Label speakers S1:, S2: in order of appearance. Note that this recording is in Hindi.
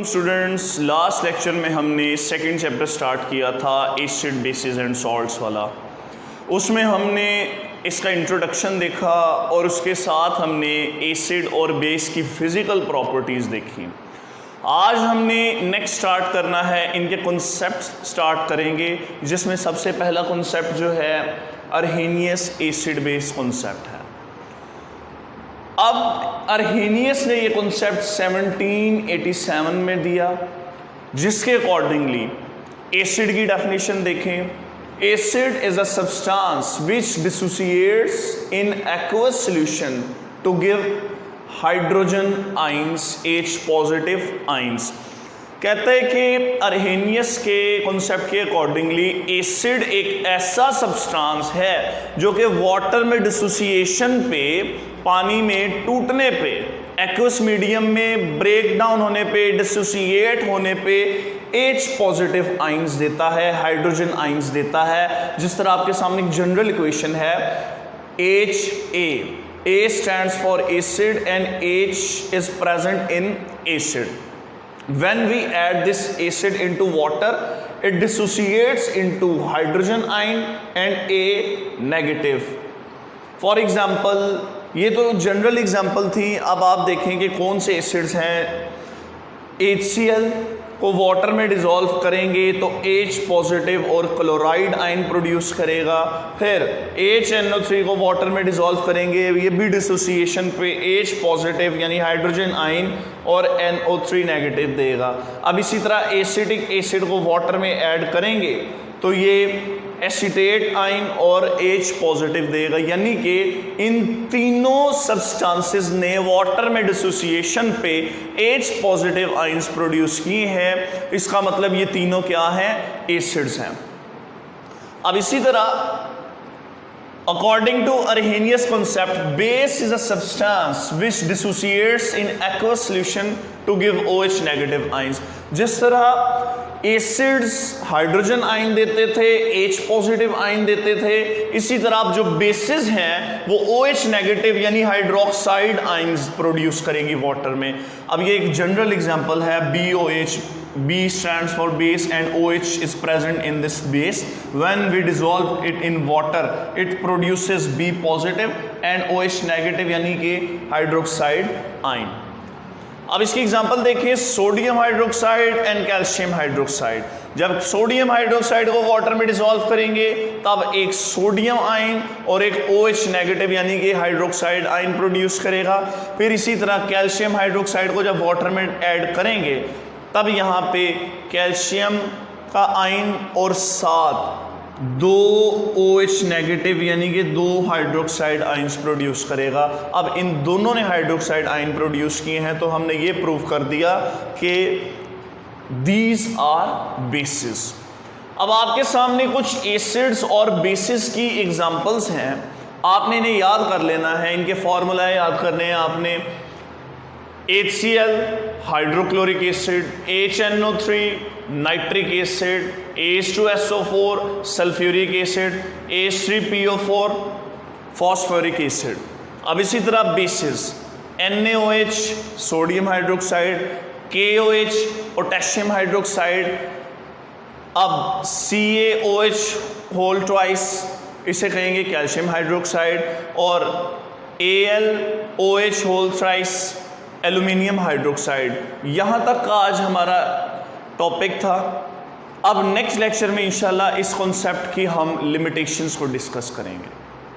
S1: स्टूडेंट्स, लास्ट लेक्चर में हमने सेकंड चैप्टर स्टार्ट किया था एसिड बेसिस एंड सॉल्ट्स वाला। उसमें हमने इसका इंट्रोडक्शन देखा और उसके साथ हमने एसिड और बेस की फिज़िकल प्रॉपर्टीज़ देखी। आज हमने नेक्स्ट स्टार्ट करना है, इनके कॉन्सेप्ट स्टार्ट करेंगे, जिसमें सबसे पहला कॉन्सेप्ट जो है अर्हेनियस एसिड बेस कॉन्सेप्ट है। अब अर्हेनियस ने ये कॉन्सेप्ट 1787 में दिया, जिसके अकॉर्डिंगली एसिड की डेफिनेशन देखें। Acid is a substance which dissociates in aqueous solution to give hydrogen ions H positive ions. कहते हैं कि अर्हेनियस के कॉन्सेप्ट के अकॉर्डिंगली एसिड एक ऐसा सब्सटेंस है जो कि वाटर में डिसोसिएशन पे, पानी में टूटने पे, एक्वस मीडियम में ब्रेक डाउन होने पे, डिसोसिएट होने पे H पॉजिटिव आइंस देता है, हाइड्रोजन आइंस देता है। जिस तरह आपके सामने एक जनरल इक्वेशन है HA, A stands for acid and H is present in acid. When we add this acid into water, it dissociates into hydrogen ion and A negative. For example, ये तो जनरल एग्जांपल थी। अब आप देखें कि कौन से एसिड्स हैं। HCl को वाटर में डिज़ोल्व करेंगे तो H पॉजिटिव और क्लोराइड आयन प्रोड्यूस करेगा। फिर HNO3 को वाटर में डिज़ोल्व करेंगे, ये भी डिसोसिएशन पे H पॉजिटिव यानी हाइड्रोजन आयन और NO3 नेगेटिव देगा। अब इसी तरह एसिटिक एसिड को वाटर में ऐड करेंगे तो ये एसीटेट आयन और H पॉजिटिव देगा। यानी कि इन तीनों सब्सटेंसेस ने वाटर में डिसोसिएशन पे H पॉजिटिव आयंस प्रोड्यूस किए हैं। इसका मतलब ये तीनों क्या हैं? एसिड्स हैं। अब इसी तरह according to Arrhenius concept, base is a substance which dissociates in aqueous solution to give OH negative ions। जिस तरह एसिड्स हाइड्रोजन आयन देते थे, H पॉजिटिव आयन देते थे, इसी तरह आप जो बेसिस हैं वो OH नेगेटिव यानी हाइड्रोक्साइड आयंस प्रोड्यूस करेंगी वाटर में। अब ये एक जनरल एग्जांपल है BOH। B stands for base and OH is present in this base. When we dissolve it in water, it produces B positive and OH negative यानी कि हाइड्रोक्साइड आयन। अब इसकी एग्जांपल देखिए, sodium hydroxide and calcium hydroxide. जब सोडियम हाइड्रोक्साइड को वाटर में डिसॉल्व करेंगे तब एक सोडियम आयन और एक OH नेगेटिव यानी कि हाइड्रोक्साइड आयन प्रोड्यूस करेगा। फिर इसी तरह कैल्शियम हाइड्रोक्साइड को जब वाटर में ऐड करेंगे तब यहाँ पे कैल्शियम का आयन और साथ 2 OH नेगेटिव यानी कि 2 हाइड्रोक्साइड आयंस प्रोड्यूस करेगा। अब इन दोनों ने हाइड्रोक्साइड आयन प्रोड्यूस किए हैं तो हमने ये प्रूव कर दिया कि दीज आर बेसिस। अब आपके सामने कुछ एसिड्स और बेसिस की एग्जांपल्स हैं, आपने इन्हें याद कर लेना है, इनके फॉर्मूला याद करने हैं आपने। HCl hydrochloric acid, HNO3 nitric acid, H2SO4 sulphuric acid, H3PO4 phosphoric acid. अब इसी तरह bases NaOH sodium hydroxide, KOH potassium hydroxide, अब CaOH होल ट्वाइस इसे कहेंगे कैल्शियम हाइड्रोक्साइड, और AlOH whole thrice aluminium hydroxide. यहाँ तक का आज हमारा टॉपिक था। अब नेक्स्ट लेक्चर में इंशाल्लाह इस कॉन्सेप्ट की हम लिमिटेशंस को डिस्कस करेंगे।